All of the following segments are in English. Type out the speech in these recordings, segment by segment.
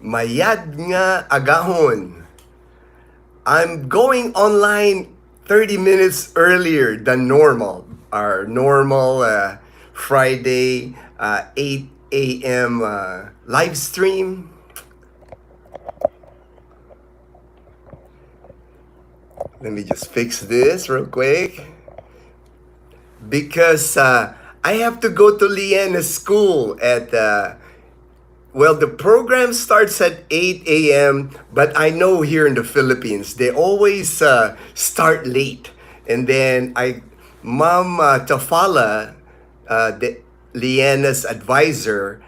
Mayad nga agahon. I'm going online 30 minutes earlier than normal. Our normal Friday 8 a.m. Live stream. Let me just fix this real quick. Because I have to go to Leanna's school at well, the program starts at 8 a.m., but I know here in the Philippines, they always start late. And then Mom Tafala, Leanna's advisor,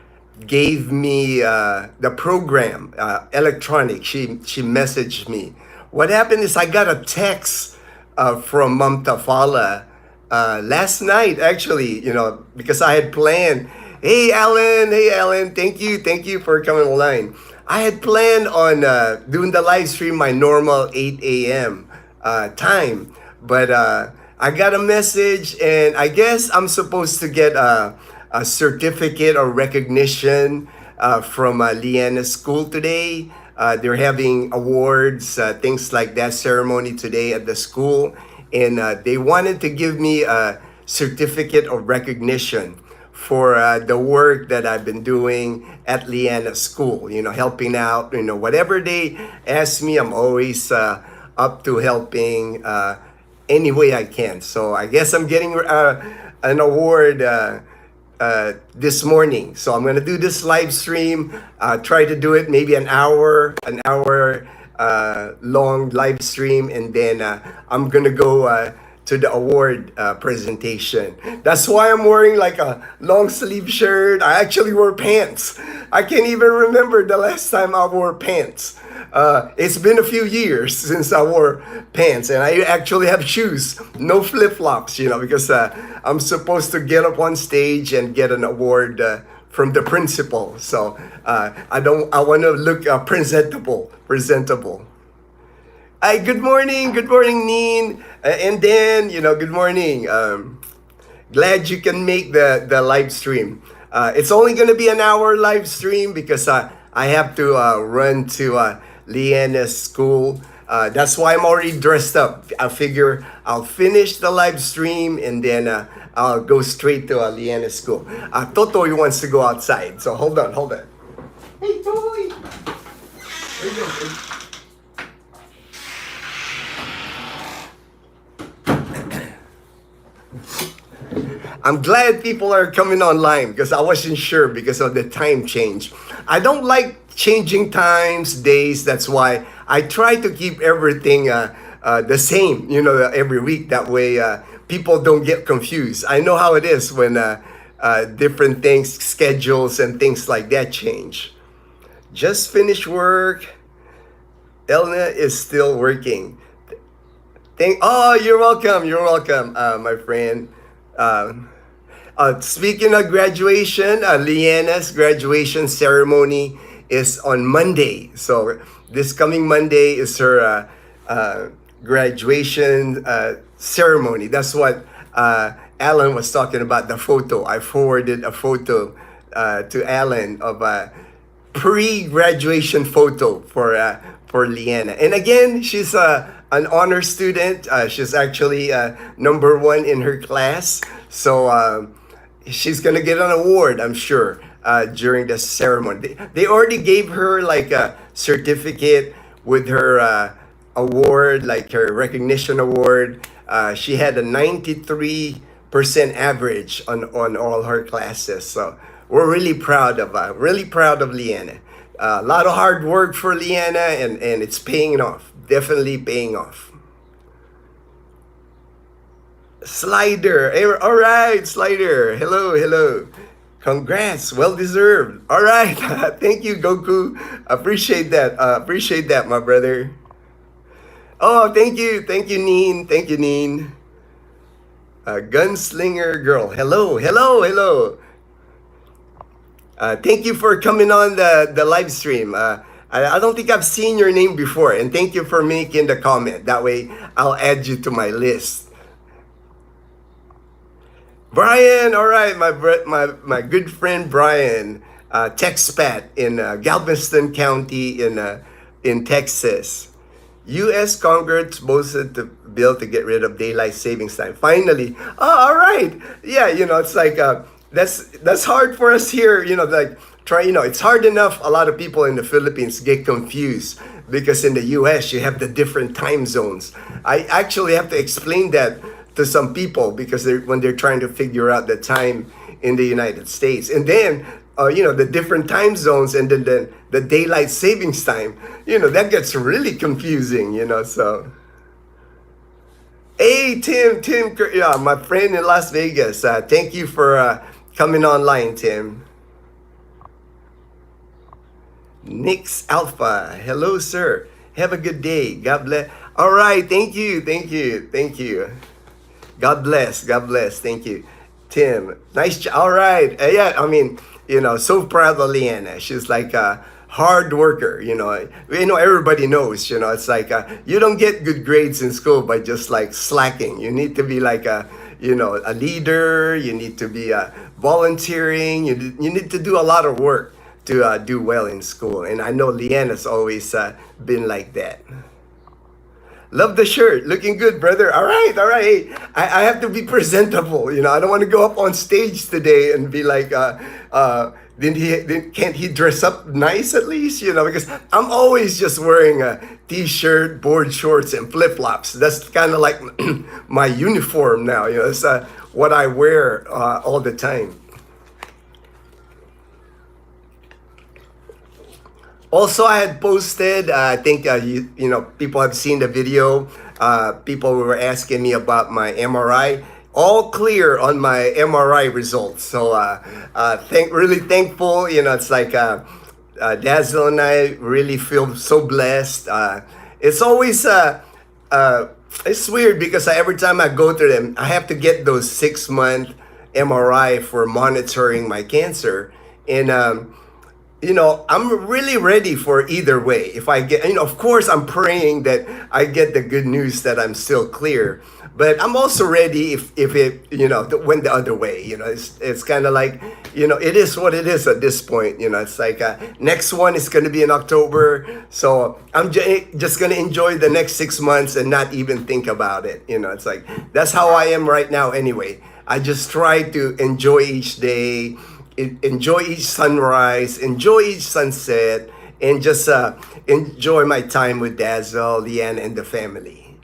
gave me the program, electronic. She messaged me. What happened is I got a text from Mom Tafala last night, actually, because I had planned. Hey Alan, thank you for coming online. I had planned on doing the live stream my normal 8 a.m. Time, but I got a message, and I guess I'm supposed to get a certificate or recognition from Leanna's school today. They're having awards, things like that ceremony today at the school, and they wanted to give me a certificate of recognition for the work that I've been doing at Leanna's school, helping out, whatever they ask me, I'm always up to helping any way I can. So I guess I'm getting an award this morning. So I'm gonna do this live stream, try to do it maybe an hour long live stream, and then I'm gonna go to the award presentation. That's why I'm wearing like a long sleeve shirt. I actually wore pants. I can't even remember the last time I wore pants. It's been a few years since I wore pants, and I actually have shoes, no flip-flops, because I'm supposed to get up on stage and get an award from the principal. So I want to look presentable. Hi, good morning, Neen. And then, good morning. Glad you can make the live stream. It's only going to be an hour live stream because I have to run to Leanna's school. That's why I'm already dressed up. I figure I'll finish the live stream and then I'll go straight to Leanna's school. Toto wants to go outside, so hold on. Hey, Toy! There you go. I'm glad people are coming online because I wasn't sure because of the time change. I don't like changing times, days. That's why I try to keep everything the same, every week. That way people don't get confused. I know how it is when different things, schedules and things like that change. Just finished work. Elna is still working. You're welcome, my friend. Speaking of graduation, Leanna's graduation ceremony is on Monday. So this coming Monday is her graduation ceremony. That's what Alan was talking about, the photo. I forwarded a photo to Alan of a pre-graduation photo for Leanna. And again, she's an honor student. She's actually number one in her class. So she's going to get an award, I'm sure, during the ceremony. They already gave her like a certificate with her award, like her recognition award. She had a 93% average on all her classes. So we're really proud of Leanna. A lot of hard work for Leanna, and it's paying off. Definitely paying off. Slider. Hey, all right, Slider. Hello. Congrats. Well deserved. All right. Thank you, Goku. Appreciate that, my brother. Oh, thank you, Neen. Gunslinger girl. Hello. Thank you for coming on the live stream. I don't think I've seen your name before, and thank you for making the comment. That way, I'll add you to my list. Brian, all right, my good friend Brian. TexPat in Galveston County in Texas. U.S. Congress proposed the bill to get rid of daylight savings time. Finally, all right, yeah, it's like that's hard for us here. Like it's hard enough. A lot of people in the Philippines get confused because in the U.S. you have the different time zones. I actually have to explain that to some people because when they're trying to figure out the time in the United States, and then the different time zones, and then the daylight savings time, that gets really confusing, so. Hey, Tim, yeah, my friend in Las Vegas, thank you for coming online, Tim. Nix Alpha, hello, sir. Have a good day. God bless. All right, thank you. God bless. Thank you. Tim, nice job. All right. Yeah, I mean, so proud of Leanna. She's like a hard worker. Everybody knows. It's like you don't get good grades in school by just like slacking. You need to be like a leader. You need to be volunteering. You need to do a lot of work to do well in school. And I know Leanna's always been like that. Love the shirt. Looking good, brother. All right. Hey, I have to be presentable. I don't want to go up on stage today and be like, can't he dress up nice at least? Because I'm always just wearing a t-shirt, board shorts, and flip-flops. That's kind of like my uniform now. It's what I wear all the time. Also, I had posted, I think, people have seen the video. People were asking me about my MRI. All clear on my MRI results. So, really thankful. It's like Dazel and I really feel so blessed. It's always, it's weird because every time I go to them, I have to get those 6-month MRI for monitoring my cancer. And, I'm really ready for either way. If I get, of course, I'm praying that I get the good news that I'm still clear. But I'm also ready if it, went the other way. It's kind of like, it is what it is at this point. It's like next one is going to be in October. So I'm just going to enjoy the next 6 months and not even think about it. It's like, that's how I am right now anyway. I just try to enjoy each day. Enjoy each sunrise, enjoy each sunset, and just enjoy my time with Dazel, Leanne, and the family.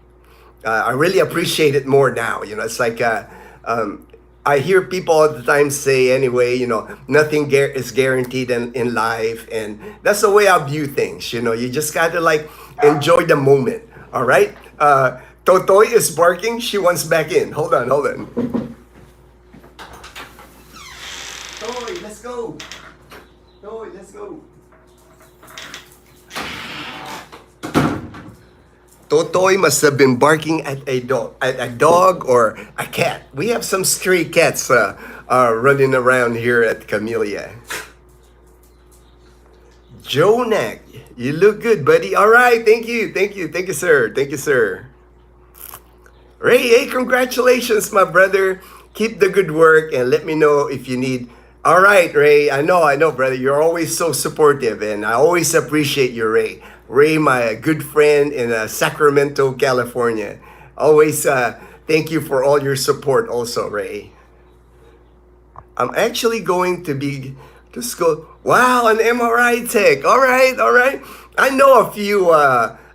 I really appreciate it more now. It's like I hear people all the time say anyway, nothing is guaranteed in life. And that's the way I view things. You just got to like enjoy the moment. All right. Totoy is barking. She wants back in. Hold on. Toy, let's go. Toy, let's go. Totoy must have been barking at a dog or a cat. We have some stray cats running around here at Camellia. Jonak, you look good, buddy. All right, thank you, sir. Ray, hey, congratulations, my brother. Keep the good work and let me know if you need. All right, Ray. I know, brother. You're always so supportive, and I always appreciate you, Ray. Ray, my good friend in Sacramento, California. Always thank you for all your support also, Ray. I'm actually going to school. Wow, an MRI tech. All right. I know a few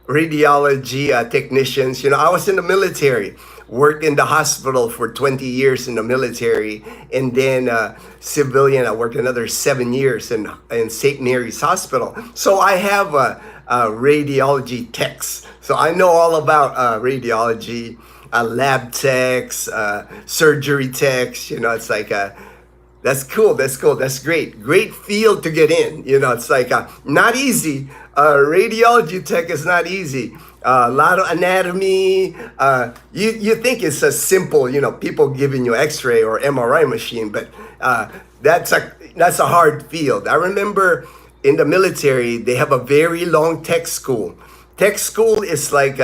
radiology technicians. I was in the military. Worked in the hospital for 20 years in the military, and then civilian. I worked another 7 years in St. Mary's Hospital. So I have a radiology techs. So I know all about radiology, lab techs, surgery techs. It's like that's cool. That's great field to get in. It's like not easy. Radiology tech is not easy. A lot of anatomy. You think it's a simple, people giving you X-ray or MRI machine, but that's a hard field. I remember in the military they have a very long tech school. Tech school is like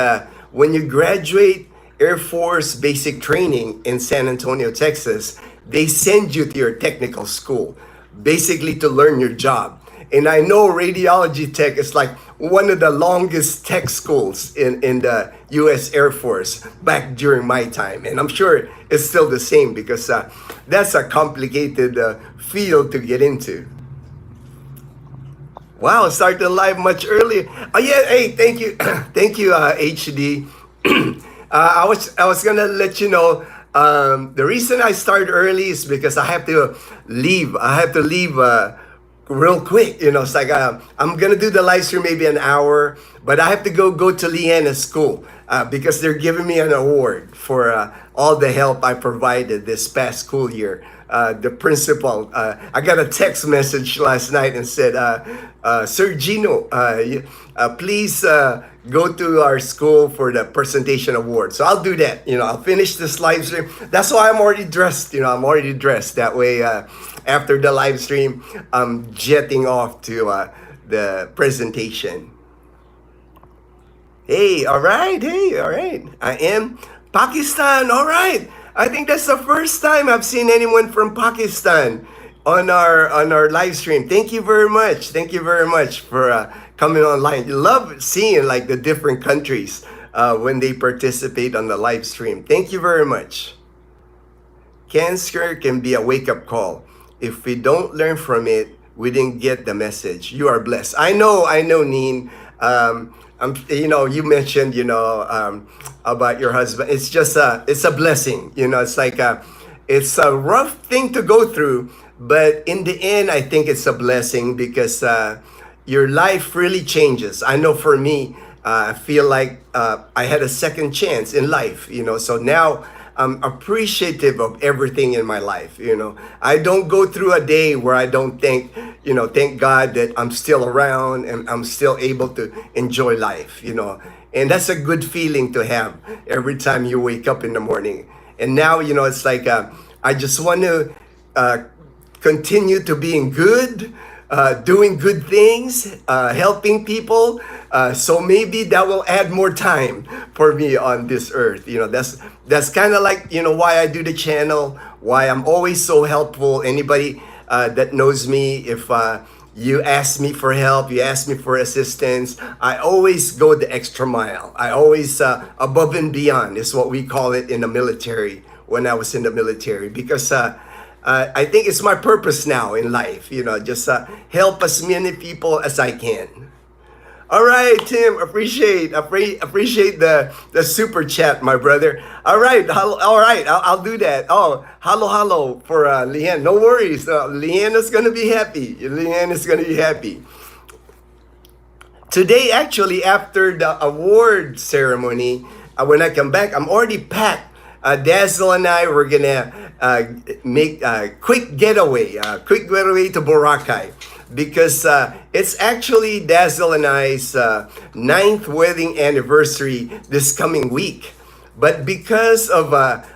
when you graduate Air Force basic training in San Antonio, Texas, they send you to your technical school. basically to learn your job. And I know radiology tech is like one of the longest tech schools in the US Air Force back during my time. And I'm sure it's still the same because that's a complicated field to get into. Wow, started live much earlier. Oh yeah, hey, thank you, thank you, HD. I was gonna let you know. The reason I start early is because I have to leave. I have to leave real quick. It's like I'm gonna do the live stream maybe an hour, but I have to go to Leanna's school because they're giving me an award for all the help I provided this past school year. The principal, I got a text message last night and said, Sir Gino, please go to our school for the presentation award. So I'll do that. I'll finish this live stream. That's why I'm already dressed. I'm already dressed. That way, after the live stream, I'm jetting off to the presentation. Hey, all right. Hey, all right. I am Pakistan. All right. I think that's the first time I've seen anyone from Pakistan on our live stream. Thank you very much. Thank you very much for coming online. You love seeing like the different countries when they participate on the live stream. Thank you very much. Cancer can be a wake-up call. If we don't learn from it, we didn't get the message. You are blessed. I know, Neen. You mentioned, about your husband. It's just it's a blessing. It's like it's a rough thing to go through, but in the end, I think it's a blessing because your life really changes. I know for me, I feel like I had a second chance in life. So now I'm appreciative of everything in my life. I don't go through a day where I don't thank God that I'm still around and I'm still able to enjoy life, and that's a good feeling to have every time you wake up in the morning. And now, it's like, I just want to continue to being good, doing good things, helping people. So maybe that will add more time for me on this earth. That's kind of like, why I do the channel, why I'm always so helpful. Anybody that knows me, if you ask me for help, you ask me for assistance, I always go the extra mile. I always, above and beyond is what we call it in the military, when I was in the military, because I think it's my purpose now in life, just help as many people as I can. All right, Tim, appreciate the super chat, my brother. All right, I'll do that. Oh, hello for Leanne. No worries, Leanne is gonna be happy. Leanne is gonna be happy. Today, actually, after the award ceremony, when I come back, I'm already packed. Dazel and I were gonna make a quick getaway to Boracay. Because it's actually Dazel and I's 9th wedding anniversary this coming week. But because of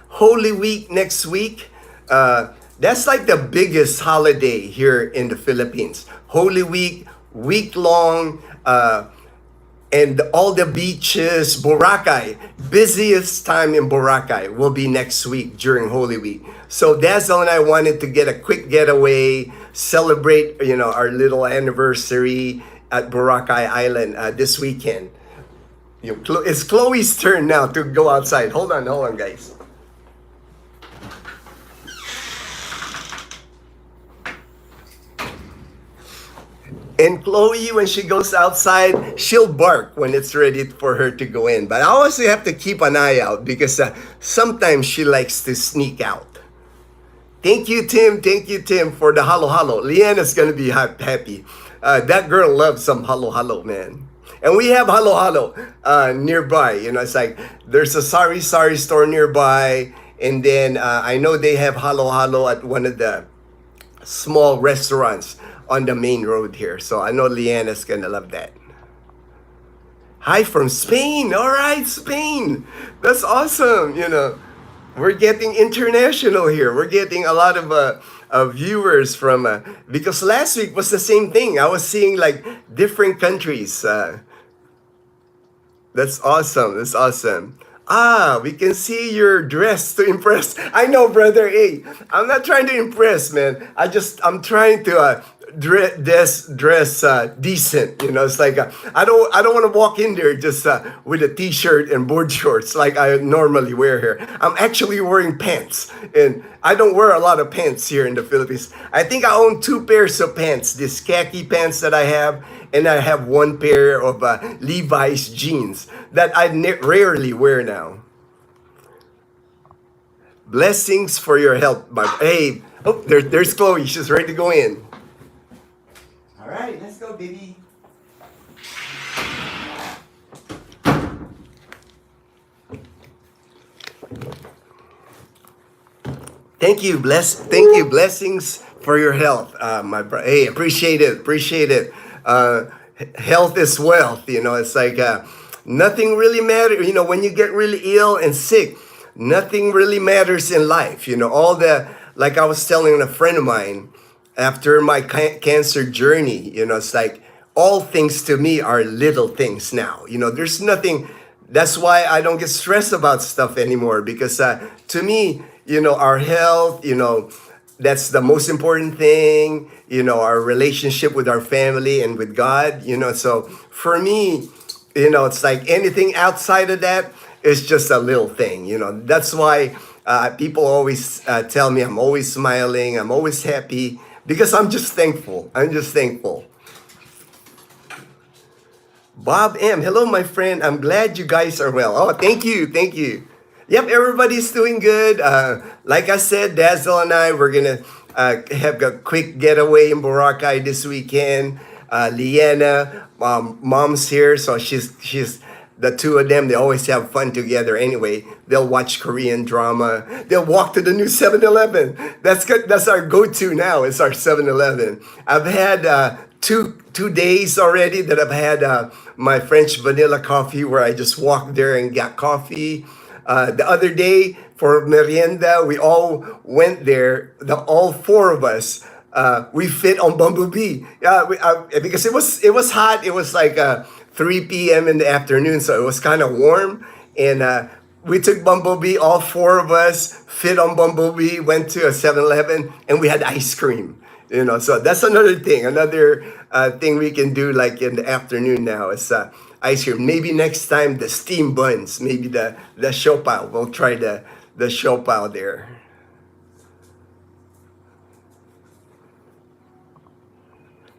Holy Week next week, that's like the biggest holiday here in the Philippines. Holy Week, week long, and all the beaches, Boracay, busiest time in Boracay will be next week during Holy Week. So Dazel and I wanted to get a quick getaway, celebrate, our little anniversary at Boracay Island this weekend. It's Chloe's turn now to go outside. Hold on, guys. And Chloe, when she goes outside, she'll bark when it's ready for her to go in. But I also have to keep an eye out because sometimes she likes to sneak out. Thank you, Tim, for the halo. Leanna's going to be happy. That girl loves some halo, man. And we have halo nearby. It's like there's a sari store nearby. And then I know they have halo at one of the small restaurants on the main road here. So I know Leanna's gonna love that. Hi from Spain. All right, Spain. That's awesome. We're getting international here. We're getting a lot of viewers from, because last week was the same thing. I was seeing like different countries. That's awesome. Ah, we can see your dress to impress. I know, brother. Hey, I'm not trying to impress, man. I'm trying to dress decent. You know, it's like I don't want to walk in there just with a t-shirt and board shorts like I normally wear here. I'm actually wearing pants, and I don't wear a lot of pants here in the Philippines. I think I own two pairs of pants. This khaki pants that I have, and I have one pair of Levi's jeans that I rarely wear now. Blessings for your help, my hey. Oh, there's Chloe. She's ready to go in. All right, let's go, baby. Thank you, blessings for your health, my bro. Hey, appreciate it, appreciate it. Health is wealth. You know, it's like nothing really matters. You know, when you get really ill and sick, nothing really matters in life. You know, all the like I was telling a friend of mine after my cancer journey. You know, it's like all things to me are little things now. You know, there's nothing. That's why I don't get stressed about stuff anymore because to me, you know, our health, you know, that's the most important thing, you know, our relationship with our family and with God, you know. So for me, you know, it's like anything outside of that is just a little thing, you know. That's why people always tell me I'm always smiling, I'm always happy because I'm just thankful. I'm just thankful. Bob M. Hello, my friend. I'm glad you guys are well. Oh, thank you. Thank you. Yep, everybody's doing good. Like I said, Dazel and I, we're going to have a quick getaway in Boracay this weekend. Leanna, mom's here, so she's the two of them, they always have fun together anyway. They'll watch Korean drama. They'll walk to the new 7-Eleven. That's good. That's our go-to now. It's our 7-Eleven. I've had two days already that I've had my French vanilla coffee where I just walked there and got coffee. The other day for merienda, we all went there. All four of us, we fit on Bumblebee. Because it was hot. It was like 3 p.m. in the afternoon, so it was kind of warm. And we took Bumblebee. All four of us fit on Bumblebee. Went to a 7-Eleven, and we had ice cream. You know, so that's another thing. Another thing we can do like in the afternoon now is ice cream. Maybe next time the steam buns. Maybe the siopao. We'll try the siopao there.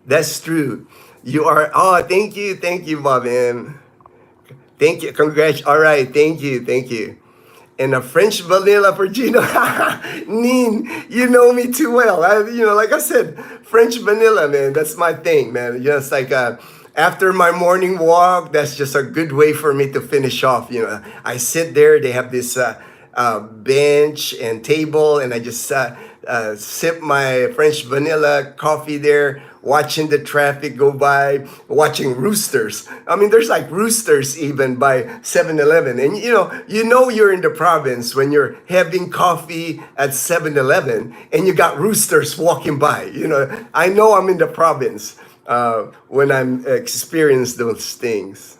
That's true. You are. Oh, thank you, Bob M. Thank you. Congrats. All right. Thank you. And a French vanilla for Gino. Neen, you know me too well. You know, like I said, French vanilla, man. That's my thing, man. You know, it's like after my morning walk, that's just a good way for me to finish off. You know, I sit there. They have this bench and table, and I just sip my French vanilla coffee there, watching the traffic go by, watching roosters. I mean, there's like roosters even by 7-Eleven. And you know you're in the province when you're having coffee at 7-Eleven and you got roosters walking by. You know I'm in the province when I'm experience those things.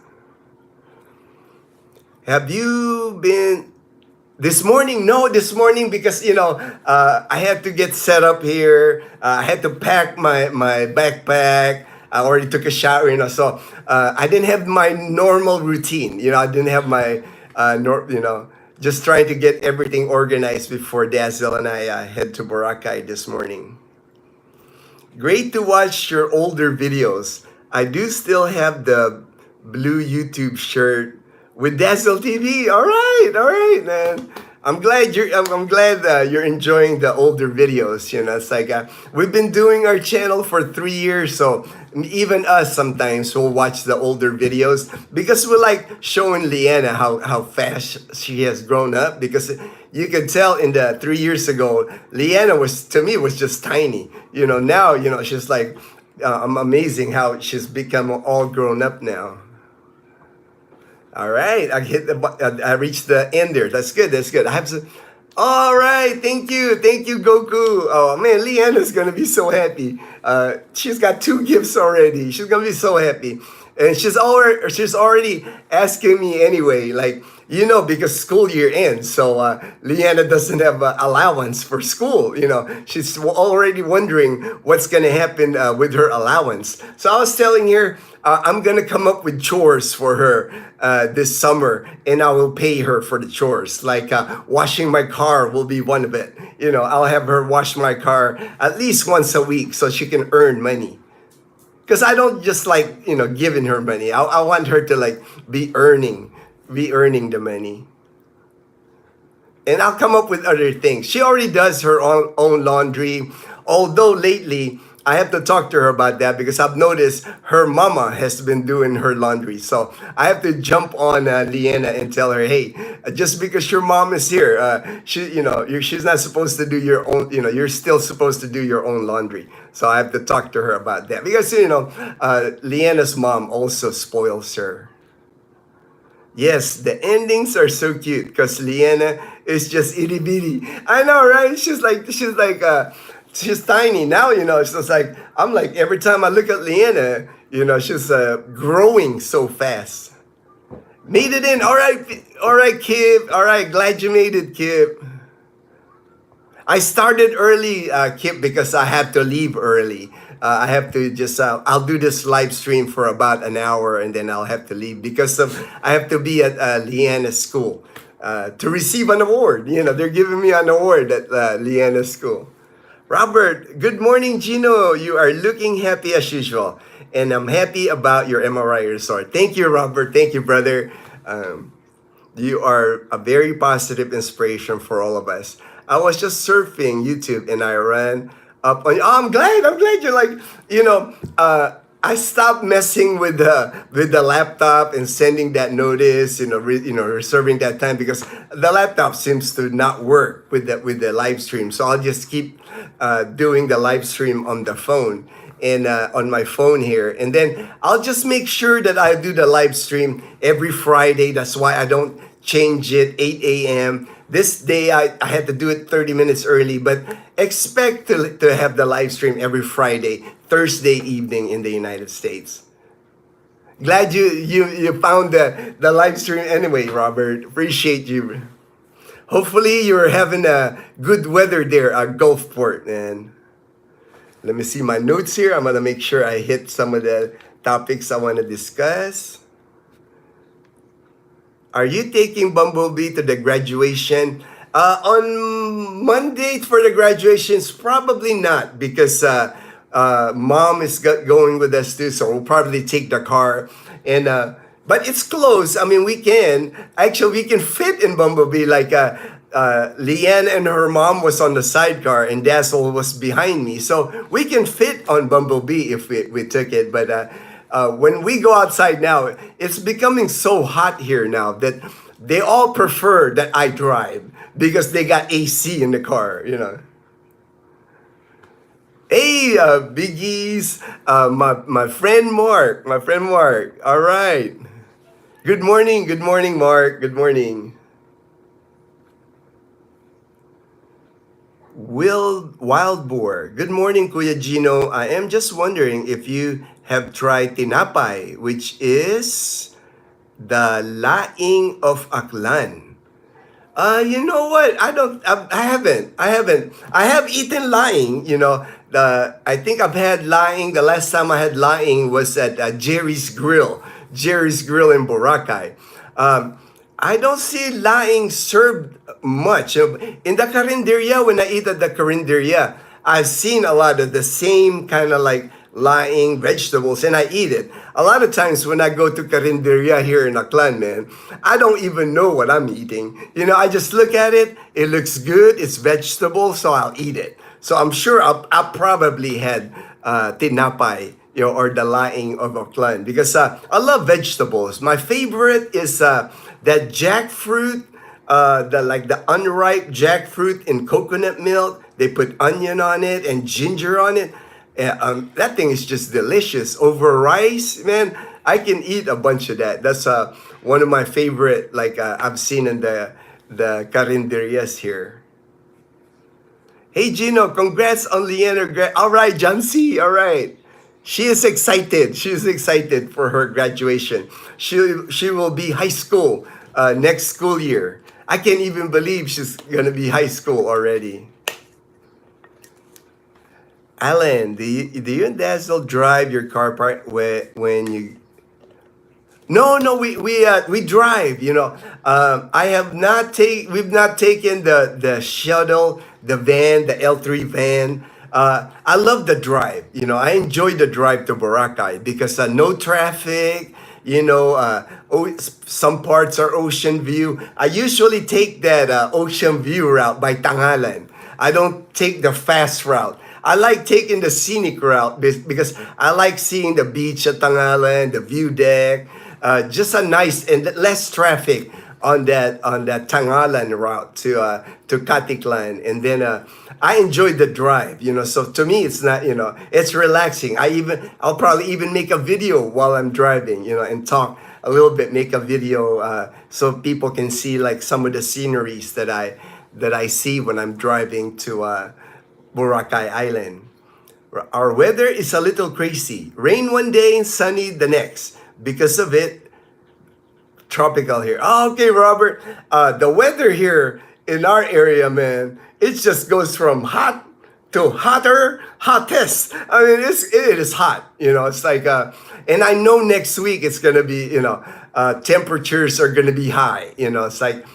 Have you been this morning? No, this morning because I had to get set up here. I had to pack my backpack. I already took a shower, so I didn't have my normal routine. I didn't have my just trying to get everything organized before Dazel and I head to Boracay this morning. Great to watch your older videos. I do still have the blue YouTube shirt with Dazel TV. All right, man. I'm glad you're enjoying the older videos. It's like we've been doing our channel for 3 years, so even us sometimes will watch the older videos because we like showing Leanna how fast she has grown up. Because you could tell in the 3 years ago, Leanna was just tiny. Now she's like amazing how she's become all grown up now. All right, I reached the end there. That's good. I have some. All right, thank you, Goku. Oh man, Leanna's gonna be so happy. She's got 2 gifts already. She's gonna be so happy. And she's already asking me anyway, like, because school year ends, so Leanna doesn't have allowance for school. She's already wondering what's gonna happen with her allowance. So I was telling her I'm gonna come up with chores for her this summer, and I will pay her for the chores. Like washing my car will be one of it. I'll have her wash my car at least once a week so she can earn money. Because I don't just like giving her money. I want her to like be earning the money. And I'll come up with other things. She already does her own laundry. Although lately, I have to talk to her about that because I've noticed her mama has been doing her laundry. So I have to jump on Leanna and tell her, hey, just because your mom is here, she's not supposed to do your own. You're still supposed to do your own laundry. So I have to talk to her about that because Leanna's mom also spoils her. Yes, the endings are so cute because Leanna is just itty bitty. I know, right? She's tiny now. It's just like I'm like every time I look at Leanna, she's growing so fast. Made it in. All right, Kip. All right, glad you made it, Kip. I started early, Kip, because I have to leave early. I have to just, I'll do this live stream for about an hour and then I'll have to leave because I have to be at Leanna's school to receive an award. They're giving me an award at Leanna's school. Robert, good morning, Gino. You are looking happy as usual. And I'm happy about your MRI result. Thank you, Robert. Thank you, brother. You are a very positive inspiration for all of us. I was just surfing YouTube and I ran up on. Oh, I'm glad you're like. I stopped messing with the laptop and sending that notice. Reserving that time because the laptop seems to not work with the live stream. So I'll just keep doing the live stream on the phone and on my phone here, and then I'll just make sure that I do the live stream every Friday. That's why I don't change it 8 a.m. This day I had to do it 30 minutes early, but expect to have the live stream every Friday, Thursday evening in the United States. Glad you found the live stream anyway, Robert. Appreciate you. Hopefully you're having a good weather there at Gulfport, man. Let me see my notes here. I'm gonna make sure I hit some of the topics I want to discuss. Are you taking Bumblebee to the graduation? On Monday for the graduations, probably not because mom is going with us too, so we'll probably take the car. And but it's close. I mean, we can fit in Bumblebee. Like Leanne and her mom was on the sidecar, and Dazel was behind me, so we can fit on Bumblebee if we took it. But when we go outside now, it's becoming so hot here now that they all prefer that I drive because they got AC in the car. Hey, Biggies, my friend Mark, All right. Good morning, Mark. Good morning. Wild Boar. Good morning, Kuya Gino. I am just wondering if you have tried tinapay, which is the laing of Aklan. You know what? I haven't. I have eaten laing. I think I've had laing. The last time I had laing was at Jerry's Grill. Jerry's Grill in Boracay. I don't see laing served much. In the carinderia, when I eat at the carinderia, I've seen a lot of the same kind of like laing vegetables and I eat it. A lot of times when I go to carinderia here in Aklan, man, I don't even know what I'm eating. I just look at it. It looks good. It's vegetable, so I'll eat it. So I'm sure I probably had tinapay, or the laing of Aklan because I love vegetables. My favorite is that jackfruit, the unripe jackfruit in coconut milk. They put onion on it and ginger on it. That thing is just delicious. Over rice, man, I can eat a bunch of that. That's one of my favorite, I've seen in the carinderias here. Hey, Gino, congrats on Leanna. All right, John C. All right. She is excited. She is excited for her graduation. She will be high school next school year. I can't even believe she's gonna be high school already. Alan, do you and Dazzle drive your car part when you? No, no, we drive. I have not take we've not taken the shuttle, the van, the L3 van. I love the drive. I enjoy the drive to Boracay because no traffic. Some parts are ocean view. I usually take that ocean view route by Tangalan. I don't take the fast route. I like taking the scenic route because I like seeing the beach at Tangalan, the view deck, just a nice and less traffic on that Tangalan route to Katiklan, and then I enjoyed the drive. So to me, it's not, it's relaxing. I'll probably even make a video while I'm driving, and talk a little bit, make a video so people can see like some of the sceneries that I see when I'm driving to Boracay Island. Our weather is a little crazy. Rain one day and sunny the next. Because of it, tropical here. Oh, okay, Robert. The weather here in our area, man, it just goes from hot to hotter, hottest. I mean, it is hot. It's like, and I know next week it's gonna be, temperatures are gonna be high. It's like,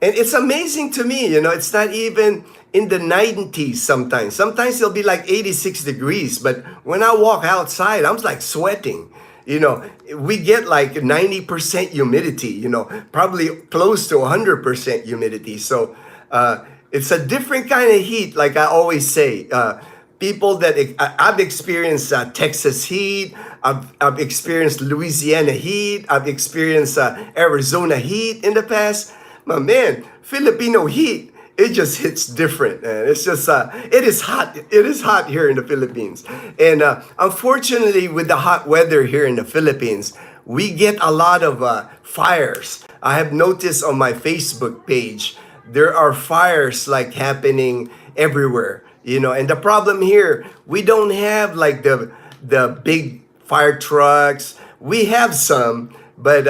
and it's amazing to me. It's not even in the 90s sometimes. Sometimes it'll be like 86 degrees, but when I walk outside, I'm like sweating. We get like 90% humidity, probably close to 100% humidity. So it's a different kind of heat, like I always say. People that I've experienced Texas heat, I've experienced Louisiana heat, I've experienced Arizona heat in the past. But man, Filipino heat, it just hits different, man. It's just, it is hot. It is hot here in the Philippines. And unfortunately, with the hot weather here in the Philippines, we get a lot of fires. I have noticed on my Facebook page, there are fires like happening everywhere, and the problem here, we don't have like the big fire trucks. We have some, but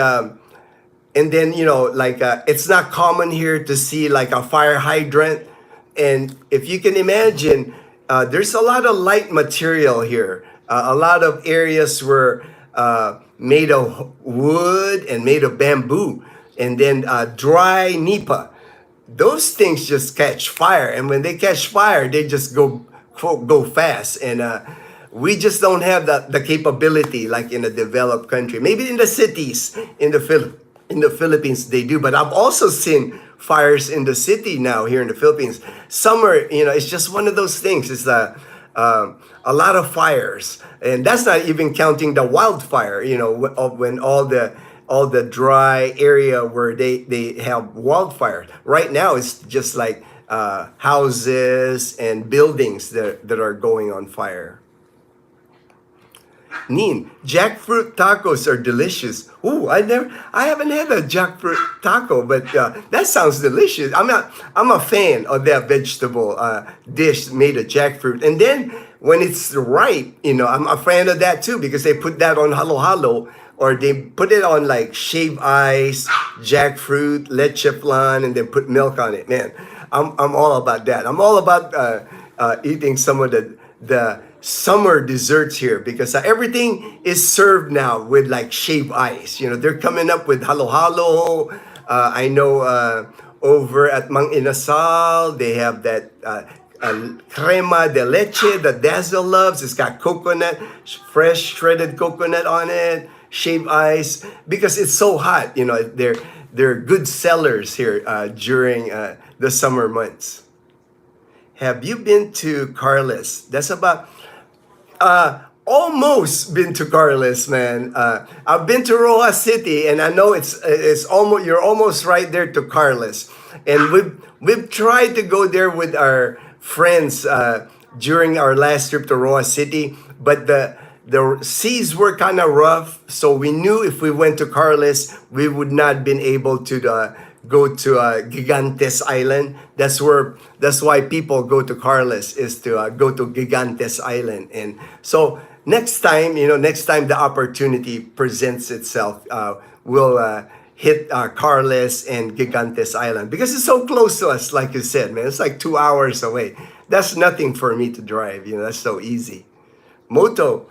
and then, like, it's not common here to see like a fire hydrant. And if you can imagine, there's a lot of light material here. A lot of areas were made of wood and made of bamboo. And then dry nipa. Those things just catch fire. And when they catch fire, they just go fast. And we just don't have the capability like in a developed country. Maybe in the cities, in the Philippines they do, but I've also seen fires in the city now here in the Philippines. Summer, it's just one of those things. It's a lot of fires, and that's not even counting the wildfire. When all the dry area where they have wildfire. Right now, it's just like houses and buildings that are going on fire. Nin, jackfruit tacos are delicious. Ooh, I haven't had a jackfruit taco, but that sounds delicious. I'm a fan of that vegetable dish made of jackfruit. And then when it's ripe, I'm a fan of that too because they put that on halo-halo, or they put it on like shaved ice, jackfruit, leche flan, and then put milk on it. Man, I'm all about that. I'm all about eating some of the summer desserts here because everything is served now with like shaved ice. They're coming up with halo-halo. I know over at Mang Inasal, they have that crema de leche that Dazzle loves. It's got coconut, fresh shredded coconut on it, shaved ice, because it's so hot. They're good sellers here during the summer months. Have you been to Carles? That's about almost been to Carles, man. I've been to Rojas City, and I know it's almost, you're almost right there to Carles. And we've tried to go there with our friends during our last trip to Rojas City, but the seas were kind of rough, so we knew if we went to Carles, we would not been able to go to Gigantes Island. That's why people go to Carles, is to go to Gigantes Island. And so next time, next time the opportunity presents itself, we'll hit Carles and Gigantes Island because it's so close to us. Like you said, man, it's like 2 hours away. That's nothing for me to drive. That's so easy. Moto,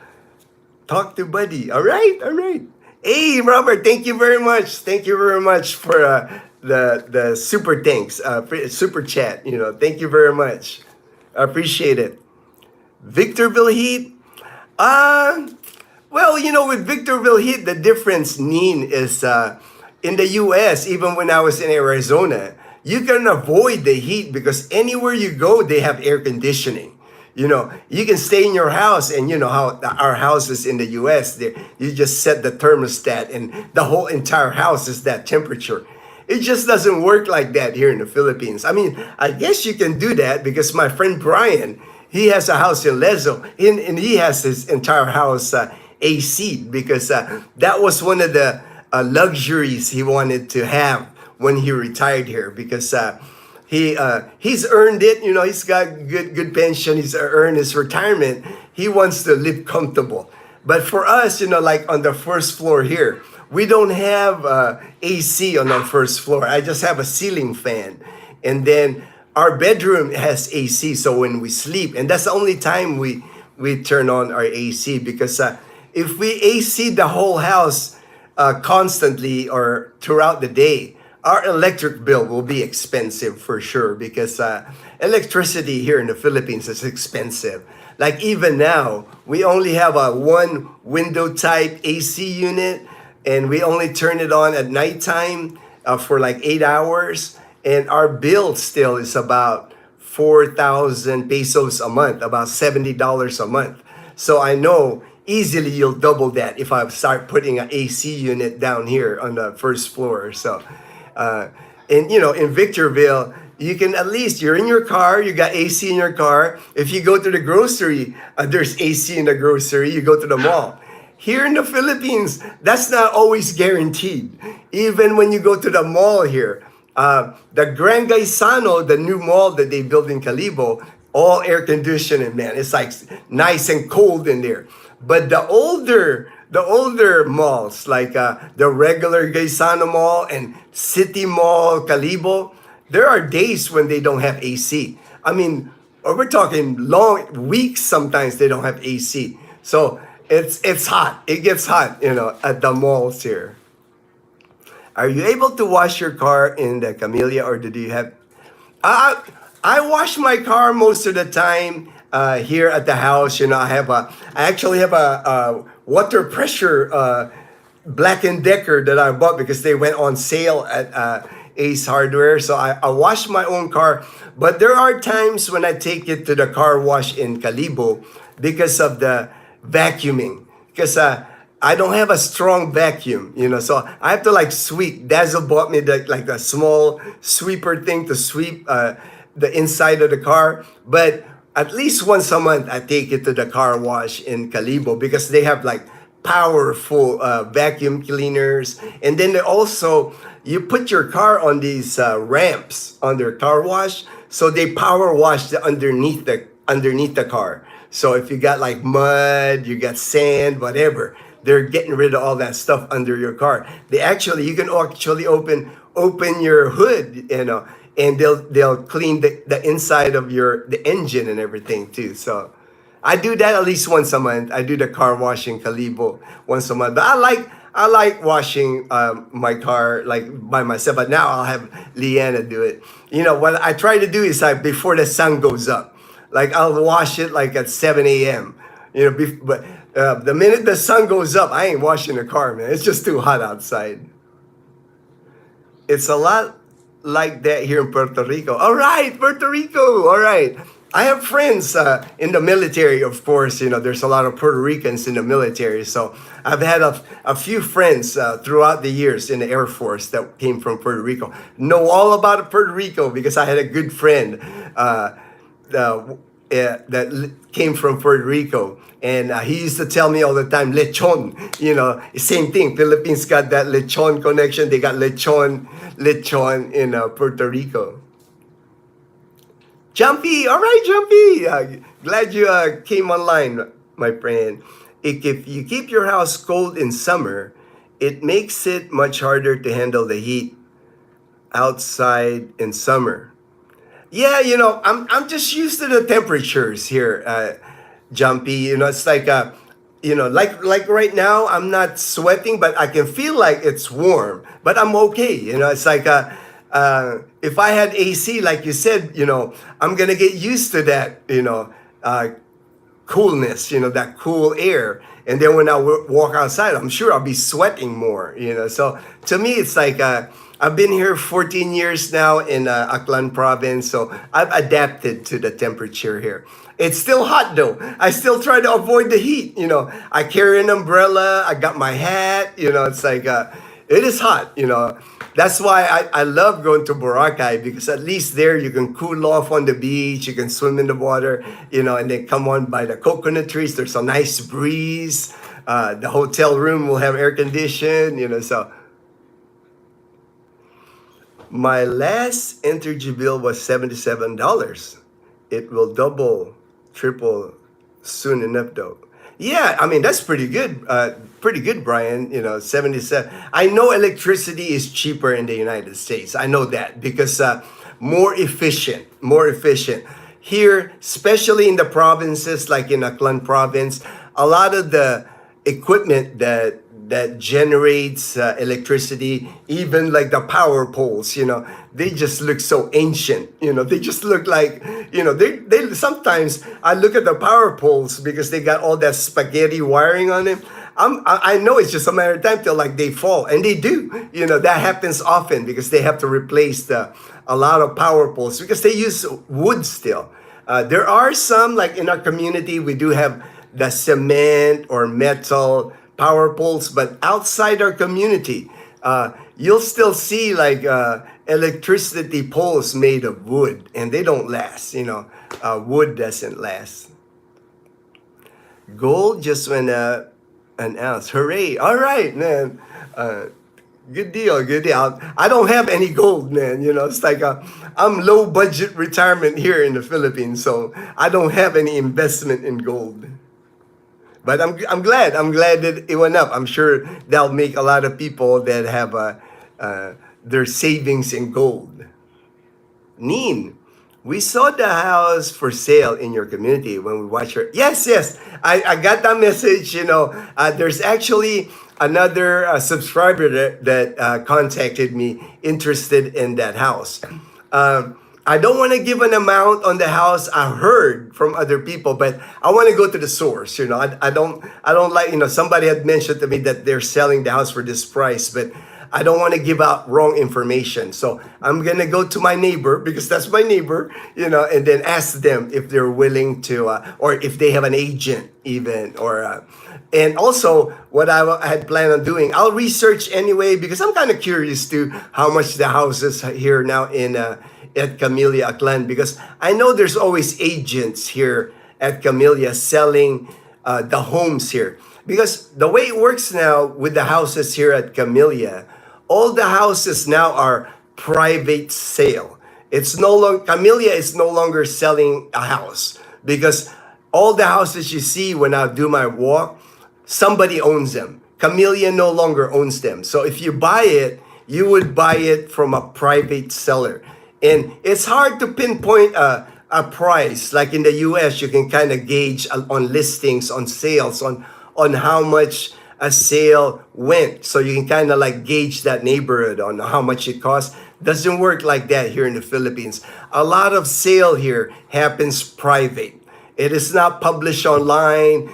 talk to buddy. All right, all right. Hey, Robert, thank you very much. Thank you very much for the super thanks, super chat. Thank you very much. I appreciate it. Victorville Heat. Uh, well, with Victorville Heat, the difference, Neen, is in the U.S., even when I was in Arizona, you can avoid the heat because anywhere you go, they have air conditioning. You can stay in your house, and you know how our houses in the U.S., you just set the thermostat, and the whole entire house is that temperature. It just doesn't work like that here in the Philippines. I mean, I guess you can do that because my friend Brian, he has a house in Lezo, and he has his entire house AC because that was one of the luxuries he wanted to have when he retired here because he's earned it. He's got good pension. He's earned his retirement. He wants to live comfortable. But for us, like on the first floor here, we don't have AC on the first floor. I just have a ceiling fan, and then our bedroom has AC. So when we sleep, and that's the only time we turn on our AC because if we AC the whole house constantly or throughout the day, our electric bill will be expensive for sure because electricity here in the Philippines is expensive. Like even now, we only have a one window type AC unit and we only turn it on at nighttime for like 8 hours. And our bill still is about 4,000 pesos a month, about $70 a month. So I know easily you'll double that if I start putting an AC unit down here on the first floor. So, and in Victorville, you can at least, you're in your car, you got AC in your car. If you go to the grocery, there's AC in the grocery. You go to the mall. Here in the Philippines, that's not always guaranteed. Even when you go to the mall here, the Gran Gaisano, the new mall that they built in Calibo, all air conditioning, man. It's like nice and cold in there. But the older malls, like the regular Gaisano Mall and City Mall, Calibo, there are days when they don't have AC. I mean, we're talking long weeks. Sometimes they don't have AC. So it's hot. It gets hot, at the malls here. Are you able to wash your car in the Camellia, or do you have? I wash my car most of the time here at the house. I actually have a water pressure Black and Decker that I bought because they went on sale at Ace Hardware. So I wash my own car, but there are times when I take it to the car wash in Calibo because of the vacuuming. Because I don't have a strong vacuum, so I have to sweep. Dazel bought me the small sweeper thing to sweep the inside of the car. But at least once a month, I take it to the car wash in Calibo because they have powerful vacuum cleaners. And then they also, you put your car on these ramps on their car wash, so they power wash underneath the car. So if you got mud, you got sand, whatever, they're getting rid of all that stuff under your car. You can actually open your hood, and they'll clean the inside of the engine and everything too. So I do that at least once a month. I do the car wash in Calibo once a month. But I like washing my car by myself. But now I'll have Leanna do it. What I try to do is before the sun goes up. I'll wash it at 7 a.m. But the minute the sun goes up, I ain't washing the car, man. It's just too hot outside. It's a lot like that here in Puerto Rico. All right, Puerto Rico. All right. I have friends in the military, of course. There's a lot of Puerto Ricans in the military. So I've had a few friends throughout the years in the Air Force that came from Puerto Rico. Know all about Puerto Rico because I had a good friend that came from Puerto Rico. And he used to tell me all the time, lechon, same thing. Philippines got that lechon connection. They got lechon in Puerto Rico. Jumpy, all right, Jumpy. Glad you came online, my friend. if you keep your house cold in summer, it makes it much harder to handle the heat outside in summer. Yeah, I'm just used to the temperatures here, Jumpy. It's like like right now, I'm not sweating, but I can feel like it's warm. But I'm okay. It's like if I had AC, like you said, I'm gonna get used to that. Coolness, that cool air. And then when I walk outside, I'm sure I'll be sweating more. So to me, it's like I've been here 14 years now in Aklan province, so I've adapted to the temperature here. It's still hot though. I still try to avoid the heat. I carry an umbrella. I got my hat. It's like it is hot. That's why I love going to Boracay, because at least there you can cool off on the beach, you can swim in the water, and then come on by the coconut trees. There's a nice breeze. The hotel room will have air condition, so. My last energy bill was $77. It will double, triple soon enough though. Yeah, I mean, that's pretty good. Pretty good, Brian. 77. I know electricity is cheaper in the United States. I know that because more efficient, more efficient. Here, especially in the provinces like in Aklan province, a lot of the equipment that generates electricity, even like the power poles, they just look so ancient. They just look like, they sometimes I look at the power poles because they got all that spaghetti wiring on them. I know it's just a matter of time till like they fall, and they do. That happens often because they have to replace a lot of power poles because they use wood still. There are some, like in our community, we do have the cement or metal power poles, but outside our community, you'll still see like electricity poles made of wood, and they don't last. Wood doesn't last. Gold just went up an ounce. Hooray! All right, man. Good deal, good deal. I don't have any gold, man. It's like I'm low budget retirement here in the Philippines, so I don't have any investment in gold. But I'm glad that it went up. I'm sure that'll make a lot of people that have their savings in gold. Neen, we saw the house for sale in your community when we watched her. Yes, I got that message. There's actually another subscriber that contacted me interested in that house. I don't want to give an amount on the house. I heard from other people, but I want to go to the source. I don't like, somebody had mentioned to me that they're selling the house for this price, but I don't want to give out wrong information. So I'm going to go to my neighbor, because that's my neighbor, and then ask them if they're willing to, or if they have an agent even, or, and also what I had planned on doing, I'll research anyway, because I'm kind of curious to how much the house is here now in, at Camellia Aklan, because I know there's always agents here at Camellia selling the homes here. Because the way it works now with the houses here at Camellia, all the houses now are private sale. It's no longer, Camellia is no longer selling a house, because all the houses you see when I do my walk, somebody owns them. Camellia no longer owns them. So if you buy it, you would buy it from a private seller. And it's hard to pinpoint a price. Like in the US, you can kind of gauge on listings, on sales, on how much a sale went. So you can kind of like gauge that neighborhood on how much it costs. Doesn't work like that here in the Philippines. A lot of sale here happens private. It is not published online.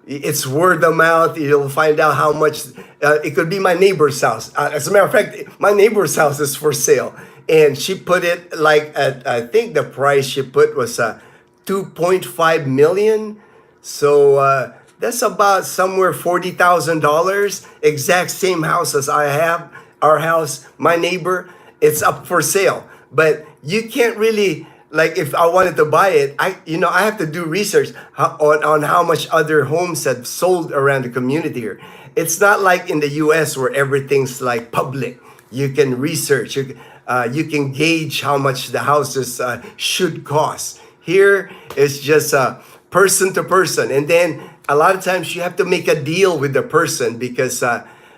It's word of mouth. You'll find out how much. It could be my neighbor's house. As a matter of fact, my neighbor's house is for sale. And she put it like at, I think the price she put was 2.5 million. So that's about somewhere $40,000. Exact same house as I have. Our house, my neighbor, it's up for sale. But you can't really, like, if I wanted to buy it, I have to do research on how much other homes have sold around the community here. It's not like in the US where everything's like public. You can research. You can gauge how much the houses should cost. Here, it's just person to person. And then a lot of times you have to make a deal with the person because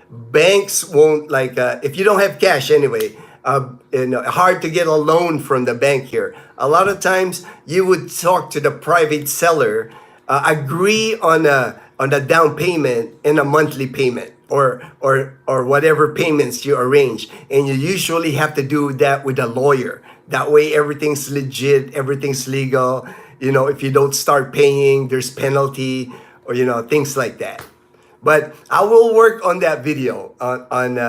banks won't like if you don't have cash anyway. Hard to get a loan from the bank here. A lot of times you would talk to the private seller, agree on a down payment and a monthly payment, or whatever payments you arrange, and you usually have to do that with a lawyer. That way everything's legit, everything's legal. If you don't start paying, there's penalty, or things like that. But I will work on that video on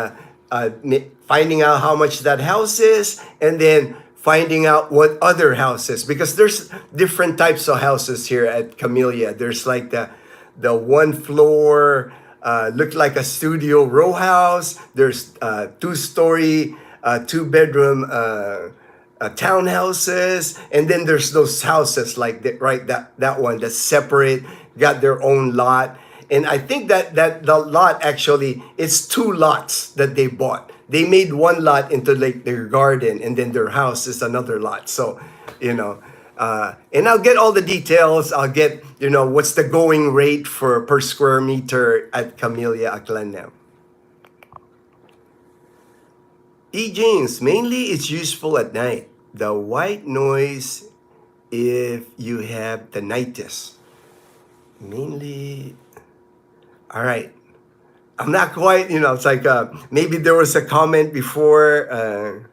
finding out how much that house is, and then finding out what other houses, because there's different types of houses here at Camellia. There's like the one floor, looked like a studio row house. There's 2-story, 2-bedroom townhouses, and then there's those houses like that, right? That one that's separate, got their own lot. And I think that the lot actually, it's 2 lots that they bought. They made one lot into like their garden, and then their house is another lot. So, and I'll get all the details. I'll get, what's the going rate for per square meter at Camellia Aklan. James, mainly it's useful at night. The white noise if you have tinnitus. Mainly, all right. I'm not quite, it's like maybe there was a comment before.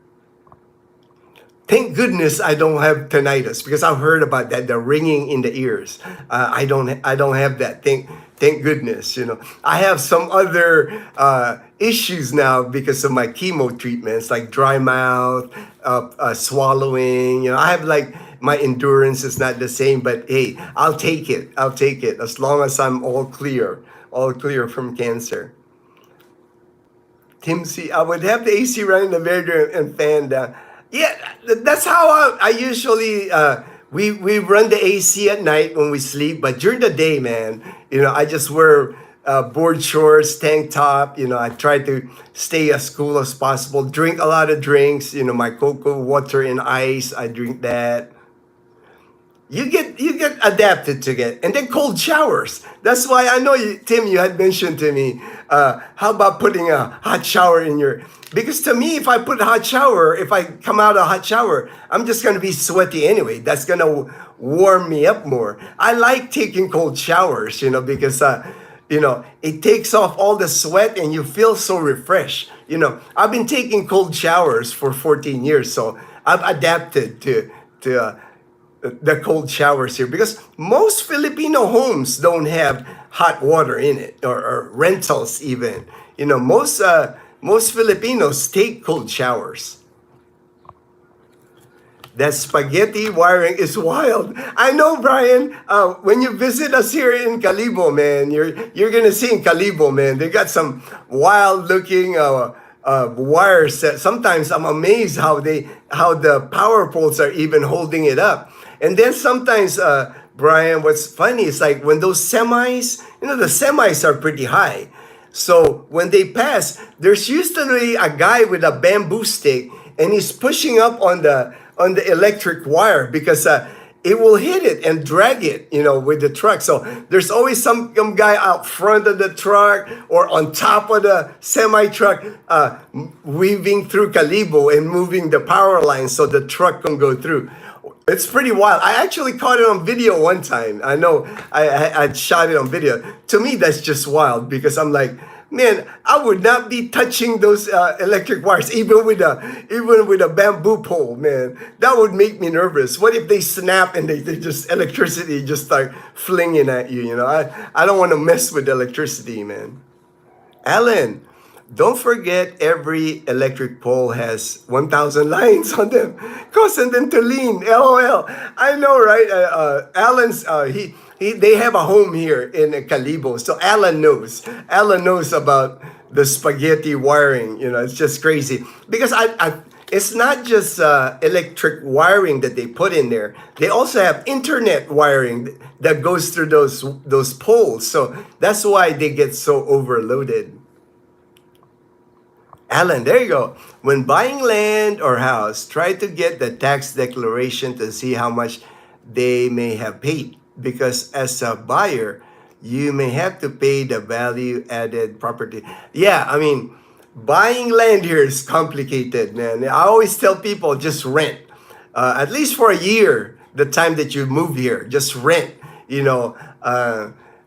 Thank goodness I don't have tinnitus, because I've heard about that, the ringing in the ears. I don't have that. Thank goodness. I have some other issues now because of my chemo treatments, like dry mouth, swallowing. I have like, my endurance is not the same, but hey, I'll take it as long as I'm all clear from cancer. Tim C, I would have the AC running in the bedroom and fan down. Yeah, that's how I usually, we run the AC at night when we sleep, but during the day, man, I just wear board shorts, tank top. I try to stay as cool as possible, drink a lot of drinks, my cocoa water and ice, I drink that. You get adapted to it. And then cold showers. That's why I know Tim, you had mentioned to me, how about putting a hot shower in your, because to me, if I put a hot shower, if I come out of a hot shower, I'm just going to be sweaty anyway. That's going to warm me up more. I like taking cold showers, because, it takes off all the sweat and you feel so refreshed. I've been taking cold showers for 14 years, so I've adapted to the cold showers here, because most Filipino homes don't have hot water in it, or rentals even. Most Filipinos take cold showers. That spaghetti wiring is wild. I know, Brian. When you visit us here in Calibo, man, you're gonna see in Calibo, man, they got some wild looking wires that sometimes I'm amazed how the power poles are even holding it up. And then sometimes, Brian, what's funny is like when those semis, the semis are pretty high. So when they pass, there's usually a guy with a bamboo stick, and he's pushing up on the electric wire, because it will hit it and drag it, with the truck. So there's always some guy out front of the truck or on top of the semi truck, weaving through Calibo and moving the power line so the truck can go through. It's pretty wild. I actually caught it on video one time. I know I shot it on video. To me, that's just wild, because I'm like, man, I would not be touching those electric wires, even with a bamboo pole, man. That would make me nervous. What if they snap and they just, electricity just start flinging at you? I don't want to mess with electricity, man. Alan, don't forget every electric pole has 1,000 lines on them, causing them to lean. LOL. I know, right? Alan's they have a home here in Calibo, so Alan knows. Alan knows about the spaghetti wiring. It's just crazy, because it's not just electric wiring that they put in there. They also have internet wiring that goes through those poles. So that's why they get so overloaded. Alan, there you go. When buying land or house, try to get the tax declaration to see how much they may have paid. Because as a buyer, you may have to pay the value added property. Yeah, I mean, buying land here is complicated, man. I always tell people just rent, at least for a year, the time that you move here, just rent, you know,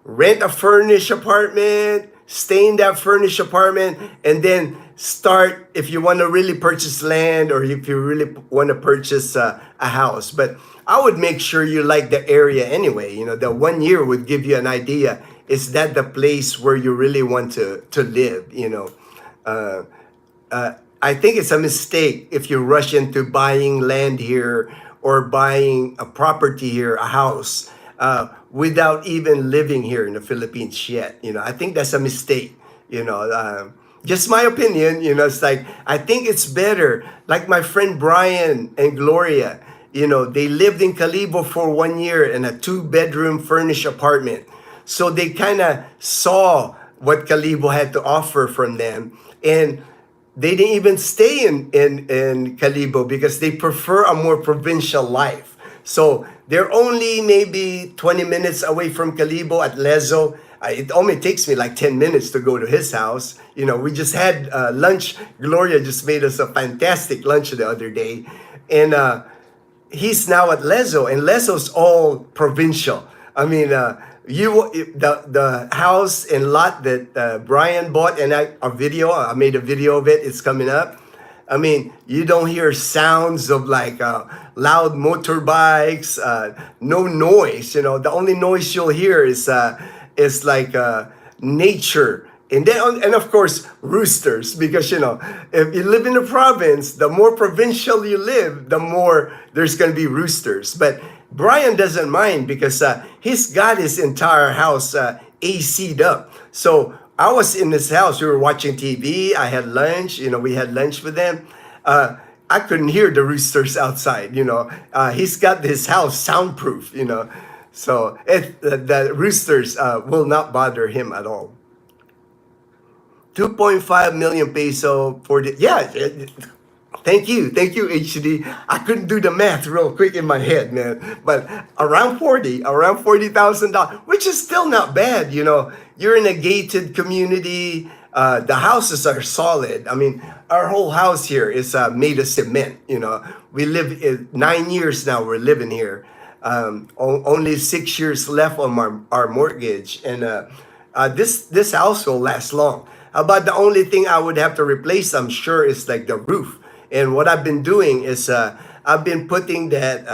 rent a furnished apartment, stay in that furnished apartment, and then start if you want to really purchase land or if you really want to purchase a house. But I would make sure you like the area anyway. You know, the 1 year would give you an idea. Is that the place where you really want to live? You know, uh, I think it's a mistake if you rush into buying land here or buying a property here, a house, without even living here in the Philippines yet. You know, I think that's a mistake. You know, just my opinion. You know, it's like I think it's better. Like my friend Brian and Gloria. You know, they lived in Calibo for 1 year in a 2-bedroom furnished apartment. So they kind of saw what Calibo had to offer from them. And they didn't even stay in Calibo because they prefer a more provincial life. So they're only maybe 20 minutes away from Calibo at Lezo. It only takes me like 10 minutes to go to his house. You know, we just had lunch. Gloria just made us a fantastic lunch the other day. And he's now at Lezo, and Lezo's all provincial. I mean, the house and lot that Brian bought, and I made a video of it. It's coming up. I mean, you don't hear sounds of like loud motorbikes, no noise. You know, the only noise you'll hear is like nature. And then, and of course, roosters, because, you know, if you live in the province, the more provincial you live, the more there's going to be roosters. But Brian doesn't mind because he's got his entire house AC'd up. So I was in his house. We were watching TV. I had lunch. You know, we had lunch with them. I couldn't hear the roosters outside. You know, he's got his house soundproof. You know, so the roosters will not bother him at all. 2.5 million peso for the, yeah. Thank you, HD. I couldn't do the math real quick in my head, man. But around $40,000, which is still not bad. You know, you're in a gated community. The houses are solid. I mean, our whole house here is made of cement. You know, we live 9 years now. We're living here. Only 6 years left on our mortgage, and this house will last long. About the only thing I would have to replace, I'm sure, is like the roof. And what I've been doing is I've been putting that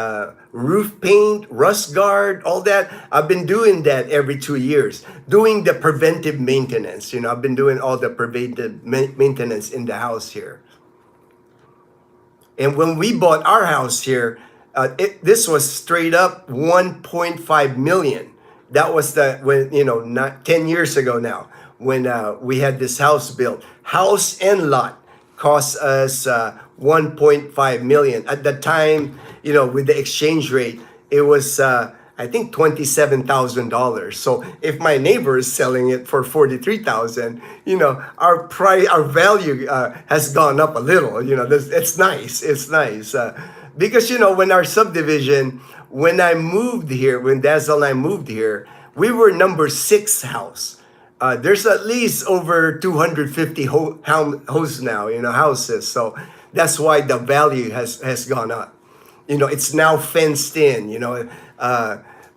roof paint, rust guard, all that. I've been doing that every 2 years, doing the preventive maintenance. You know, I've been doing all the preventive maintenance in the house here. And when we bought our house here, this was straight up 1.5 million. That was when, you know, not 10 years ago now, when we had this house built. House and lot cost us 1.5 million. At the time, you know, with the exchange rate, it was I think $27,000. So if my neighbor is selling it for 43,000, you know, our value has gone up a little. You know, it's nice. It's nice because, you know, when our subdivision, when Dazel and I moved here, we were number 6 house. There's at least over 250 houses now, you know, houses. So that's why the value has gone up. You know, it's now fenced in, you know,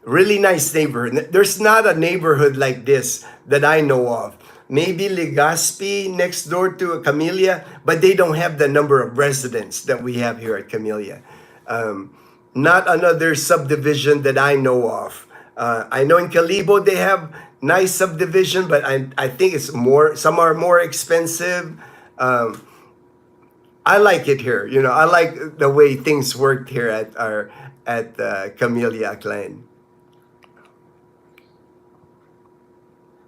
really nice neighborhood. There's not a neighborhood like this that I know of. Maybe Legazpi next door to Camellia, but they don't have the number of residents that we have here at Camellia. Not another subdivision that I know of. I know in Calibo they have nice subdivision, but I think it's more. Some are more expensive. I like it here. You know, I like the way things work here at Camellia Klein.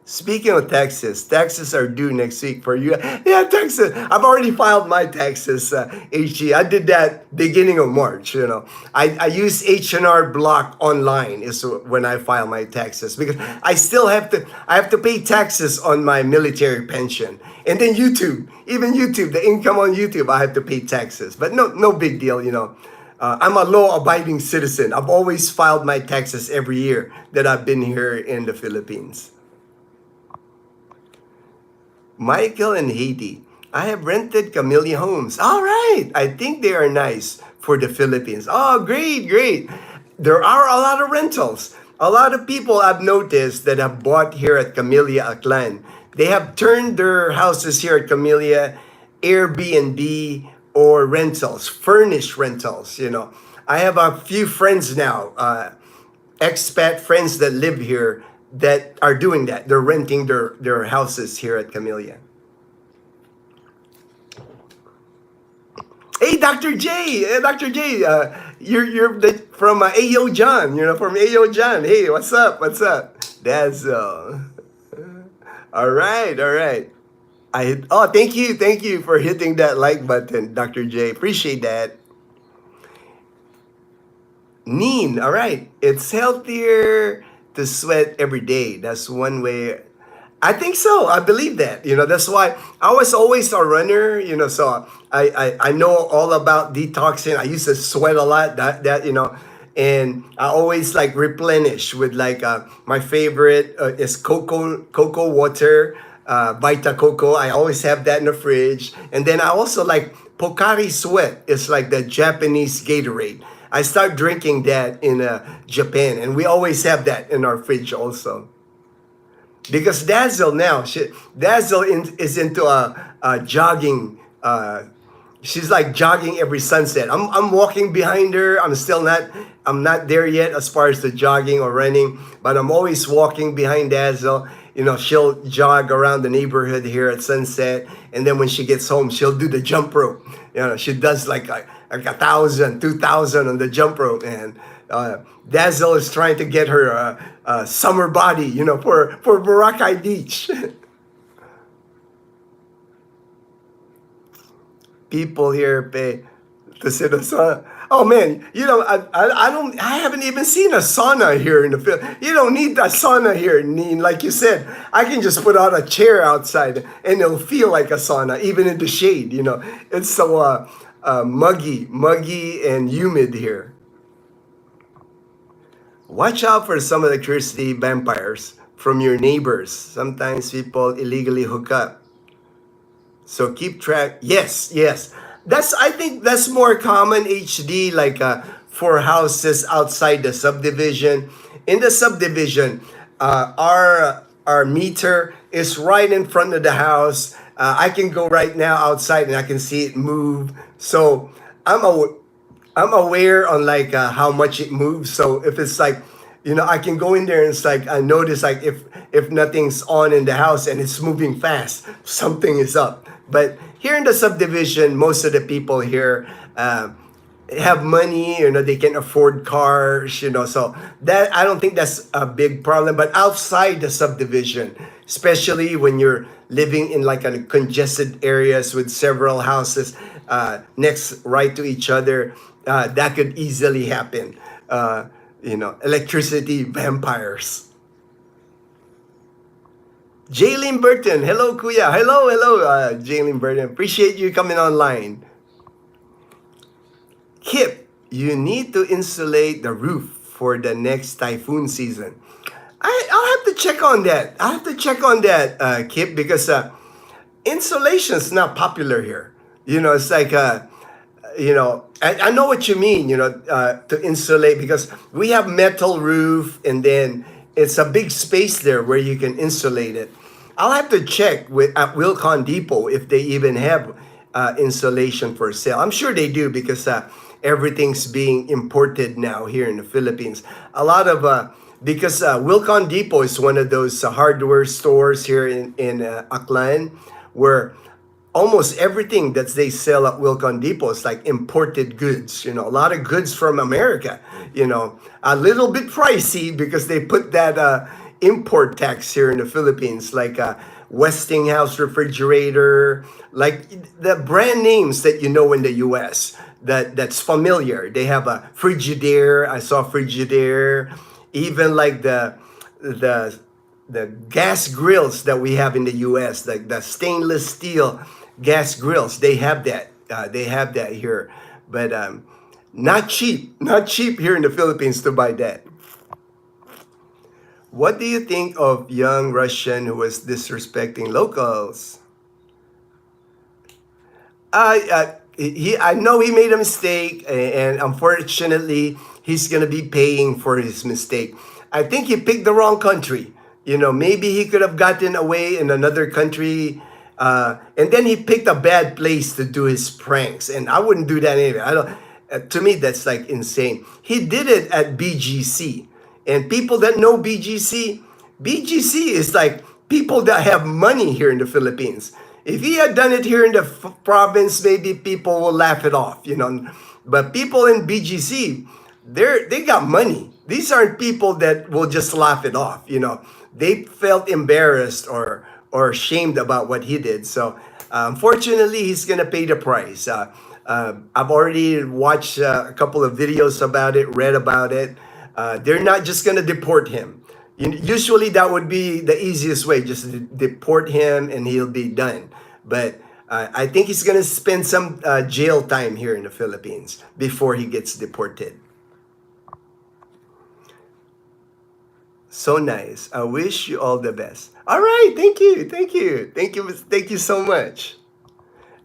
Speaking of taxes are due next week for you. Yeah, taxes. I've already filed my taxes, HG. I did that beginning of March, you know. I use H&R Block online is when I file my taxes because I have to pay taxes on my military pension. And then YouTube, even YouTube, the income on YouTube, I have to pay taxes. But no big deal, you know. I'm a law-abiding citizen. I've always filed my taxes every year that I've been here in the Philippines. Michael and Haiti. I have rented Camellia homes. All right. I think they are nice for the Philippines. Oh, great, great. There are a lot of rentals. A lot of people I've noticed that have bought here at Camellia Aklan. They have turned their houses here at Camellia Airbnb or rentals, furnished rentals, you know. I have a few friends now, expat friends that live here that are doing that. They're renting their houses here at Camellia. Hey, Dr. J, Dr. J, from AO John, you know, from AO John. Hey, what's up? What's up? That's all right, all right. Thank you for hitting that like button, Dr. J. Appreciate that. Neen, all right. It's healthier to sweat every day. That's one way. I think so. I believe that. You know, that's why I was always a runner. You know, so I know all about detoxing. I used to sweat a lot. That you know, and I always like replenish with like my favorite is cocoa water, Vita Coco. I always have that in the fridge, and then I also like Pocari Sweat. It's like the Japanese Gatorade. I start drinking that in Japan, and we always have that in our fridge also. Because Dazel now, is into jogging. She's like jogging every sunset. I'm walking behind her. I'm not there yet as far as the jogging or running, but I'm always walking behind Dazel. You know, she'll jog around the neighborhood here at sunset, and then when she gets home, she'll do the jump rope. You know, she does like 1,000, 2,000 on the jump rope, and Dazzle is trying to get her summer body, you know, for Boracay Beach. People here pay to sit a sauna. Oh man, you know, I haven't even seen a sauna here in the Philippines. You don't need a sauna here, Neen. Like you said, I can just put out a chair outside and it'll feel like a sauna, even in the shade. You know, it's so muggy and humid here. Watch out for some electricity vampires from your neighbors. Sometimes people illegally hook up. So keep track. Yes, yes. I think that's more common HD like for houses outside the subdivision. In the subdivision, our meter is right in front of the house. I can go right now outside and I can see it move. So I'm a I'm aware on like how much it moves. So if it's like, you know, I can go in there and it's like I notice like if nothing's on in the house and it's moving fast, something is up. But here in the subdivision, most of the people here have money, you know, they can afford cars, you know, so that I don't think that's a big problem. But outside the subdivision, especially when you're living in like a congested areas with several houses next right to each other, that could easily happen. You know, electricity vampires. Jaylin Burton, hello Kuya, hello Jaylin Burton, appreciate you coming online. Kip, you need to insulate the roof for the next typhoon season. I'll have to check on that. I have to check on that, Kip, because insulation is not popular here. You know, it's like, you know, I know what you mean, you know, to insulate, because we have metal roof and then it's a big space there where you can insulate it. I'll have to check with at Wilcon Depot if they even have insulation for sale. I'm sure they do because everything's being imported now here in the Philippines. A lot of because Wilcon Depot is one of those hardware stores here in Aklan, where almost everything that they sell at Wilcon Depot is like imported goods. You know, a lot of goods from America. You know, a little bit pricey because they put that import tax here in the Philippines, like Westinghouse refrigerator, like the brand names that you know in the U.S. That's familiar. They have a Frigidaire. I saw Frigidaire. Even like the gas grills that we have in the U.S., like the stainless steel gas grills, they have that. They have that here. But Not cheap here in the Philippines to buy that. What do you think of young Russian who was disrespecting locals? I know he made a mistake, and unfortunately, he's gonna be paying for his mistake. I think he picked the wrong country. You know, maybe he could have gotten away in another country, and then he picked a bad place to do his pranks. And I wouldn't do that anyway. I don't. To me, that's like insane. He did it at BGC, and people that know BGC is like people that have money here in the Philippines. If he had done it here in the province, maybe people will laugh it off, you know. But people in BGC, they got money. These aren't people that will just laugh it off, you know. They felt embarrassed or ashamed about what he did. So unfortunately, he's gonna pay the price. I've already watched a couple of videos about it, read about it. They're not just gonna deport him. Usually that would be the easiest way, just deport him and he'll be done. But I think he's gonna spend some jail time here in the Philippines before he gets deported. So nice. I wish you all the best. All right, thank you, thank you so much.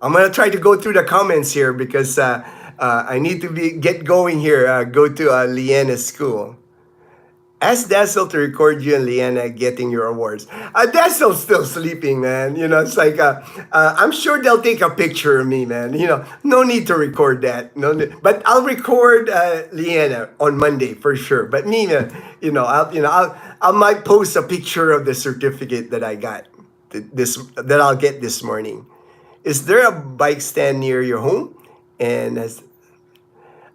I'm gonna try to go through the comments here because I need to get going here. Go to Leanna's school. Ask Dazzle to record you and Leanna getting your awards. Dazzle's still sleeping, man. You know, it's like I'm sure they'll take a picture of me, man. You know, no need to record that. But I'll record Leanna on Monday for sure. But me, I might post a picture of the certificate that I got that I'll get this morning. Is there a bike stand near your home? And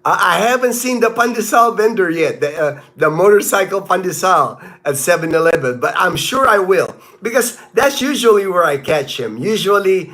I haven't seen the pandesal vendor yet, the motorcycle pandesal at 7-Eleven, but I'm sure I will because that's usually where I catch him. Usually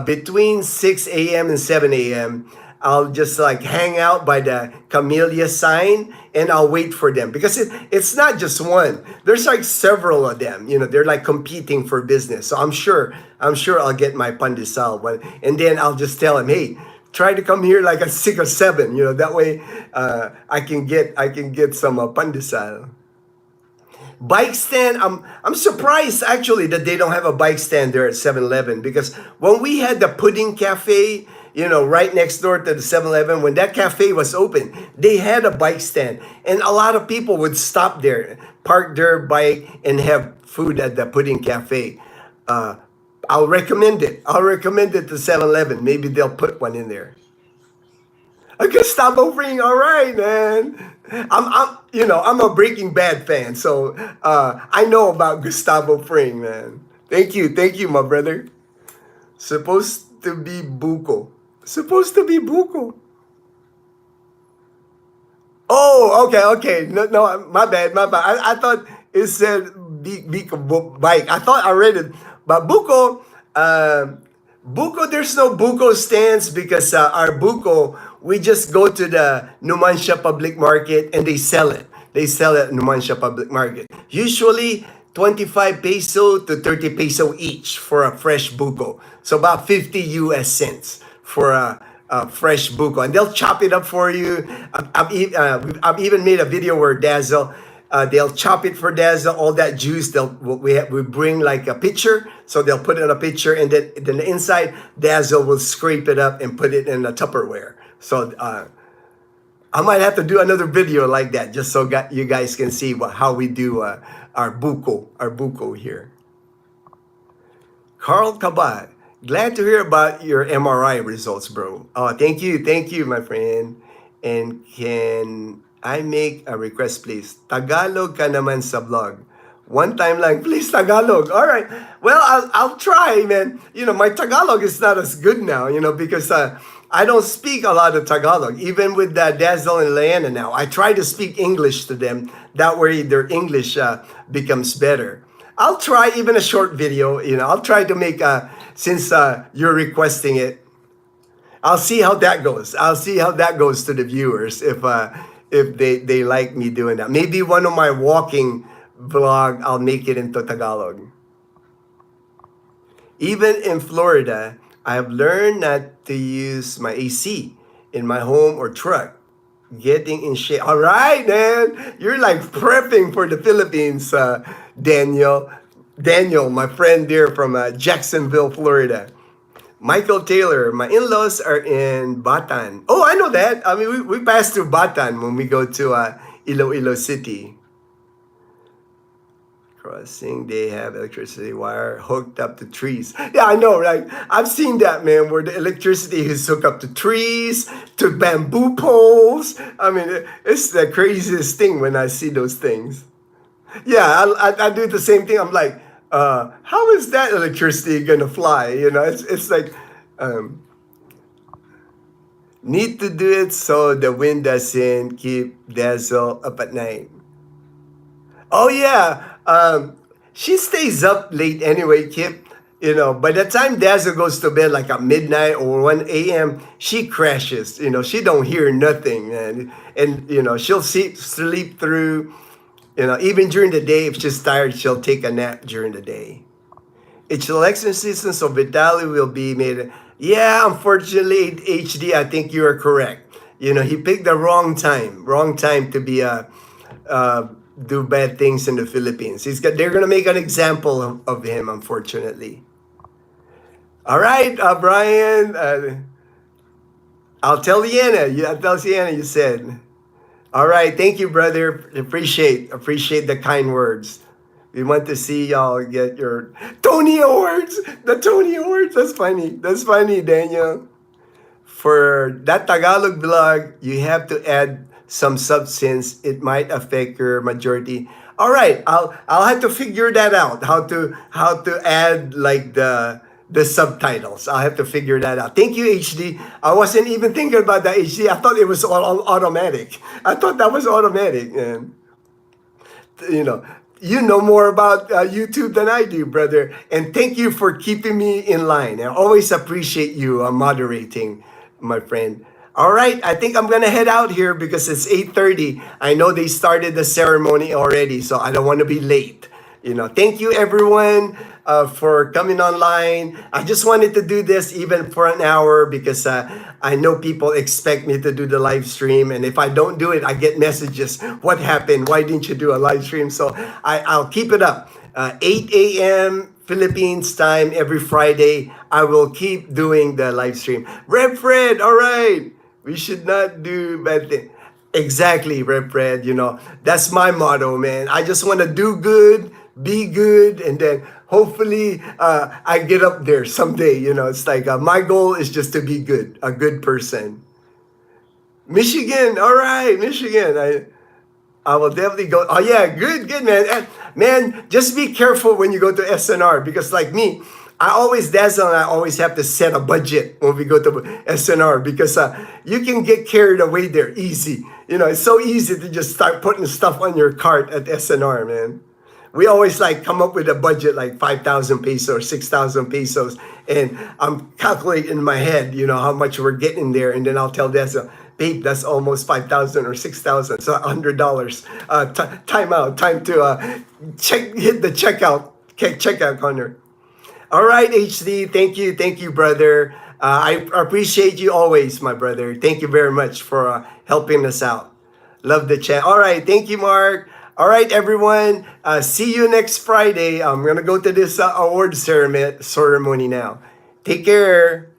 between 6 a.m. and 7 a.m., I'll just like hang out by the camellia sign and I'll wait for them because it's not just one. There's like several of them. You know, they're like competing for business. So I'm sure I'll get my pandesal, and then I'll just tell him, hey, try to come here like at 6 or 7. You know, that way I can get some pandesal. Bike stand, I'm surprised actually that they don't have a bike stand there at 7-Eleven because when we had the pudding cafe, you know, right next door to the 7-Eleven, when that cafe was open, they had a bike stand. And a lot of people would stop there, park their bike, and have food at the pudding cafe. I'll recommend it. I'll recommend it to 7-Eleven. Maybe they'll put one in there. A Gustavo Fring, all right, man. I'm a Breaking Bad fan, so I know about Gustavo Fring, man. Thank you, my brother. Supposed to be Buko. Supposed to be Buko. Oh, okay. No, my bad. I thought it said bike. I thought I read it, but Buko, there's no Buko stands because our Buko, we just go to the Numancia Public Market and they sell it. They sell it at Numancia Public Market. Usually 25 peso to 30 peso each for a fresh buko. So about 50 US cents for a fresh buko. And they'll chop it up for you. I've even made a video where Dazzle, they'll chop it for Dazzle, all that juice. We bring like a pitcher, so they'll put it in a pitcher, and then the inside, Dazzle will scrape it up and put it in a Tupperware. So I might have to do another video like that, just so you guys can see how we do our buko here. Carl Kabat, glad to hear about your MRI results, bro. Oh, thank you, my friend. And can I make a request, please? Tagalog ka naman sa vlog. One time lang, please, Tagalog. All right. Well, I'll try, man. You know, my Tagalog is not as good now, you know, because I don't speak a lot of Tagalog. Even with Dazzle and Leanna now, I try to speak English to them. That way their English becomes better. I'll try even a short video, you know. I'll try to make, since you're requesting it, I'll see how that goes. I'll see how that goes to the viewers if they like me doing that. Maybe one of my walking vlog, I'll make it into Tagalog. Even in Florida, I have learned not to use my AC in my home or truck Getting in shape. All right, man. You're like prepping for the Philippines, Daniel. Daniel, my friend there from Jacksonville, Florida. Michael Taylor, my in-laws are in Batan. Oh, I know that. I mean, we pass through Batan when we go to Iloilo City. Crossing, they have electricity wire hooked up to trees. Yeah, I know, right? I've seen that, man, where the electricity is hooked up to trees, to bamboo poles. I mean, it's the craziest thing when I see those things. Yeah, I do the same thing. I'm like, how is that electricity gonna fly? You know, it's like, um, need to do it so the wind doesn't keep Dazzle up at night. Oh yeah, she stays up late anyway, Kip. You know, by the time Dazzle goes to bed like at midnight or 1 a.m., she crashes. You know, she don't hear nothing, and you know she'll sleep through. You know, even during the day, if she's tired, she'll take a nap during the day. It's election season, so Vitali will be made. Yeah, unfortunately, HD, I think you are correct. You know, he picked the wrong time to be uh, do bad things in the Philippines. They're gonna make an example of him, unfortunately. All right, Brian. I'll tell Liana. I'll tell Sienna. You said. All right, thank you, brother. Appreciate the kind words. We want to see y'all get your Tony Awards. The Tony Awards. That's funny. That's funny, Daniel. For that Tagalog vlog, you have to add some substance. It might affect your majority. All right, I'll have to figure that out. How to add like the subtitles. I'll have to figure that out. Thank you, HD. I wasn't even thinking about that, HD. I thought it was all automatic. I thought that was automatic. And you know more about YouTube than I do, brother. And thank you for keeping me in line. I always appreciate you moderating, my friend. All right, I think I'm gonna head out here because it's 8:30. I know they started the ceremony already, so I don't want to be late. Thank you everyone for coming online. I just wanted to do this even for an hour because I know people expect me to do the live stream, and if I don't do it, I get messages. What happened? Why didn't you do a live stream? So I'll keep it up. 8 a.m. Philippines time every Friday. I will keep doing the live stream. Rev Fred, all right. We should not do bad things. Exactly, Rev Fred. That's my motto, man. I just want to do good, be good, and then hopefully I get up there someday. It's like my goal is just to be good, a good person. Michigan, all right, Michigan. I will definitely go. Oh yeah, good, man. And, man, just be careful when you go to SNR because like me, I always have to set a budget when we go to SNR because you can get carried away there easy. It's so easy to just start putting stuff on your cart at SNR, man. We always like come up with a budget like 5,000 pesos or 6,000 pesos. And I'm calculating in my head, how much we're getting there. And then I'll tell Dessa, babe, that's almost 5,000 or 6,000. So $100. Time out. Time to hit the checkout corner. All right, HD. Thank you, brother. I appreciate you always, my brother. Thank you very much for helping us out. Love the chat. All right, thank you, Mark. All right, everyone. See you next Friday. I'm gonna go to this award ceremony now. Take care.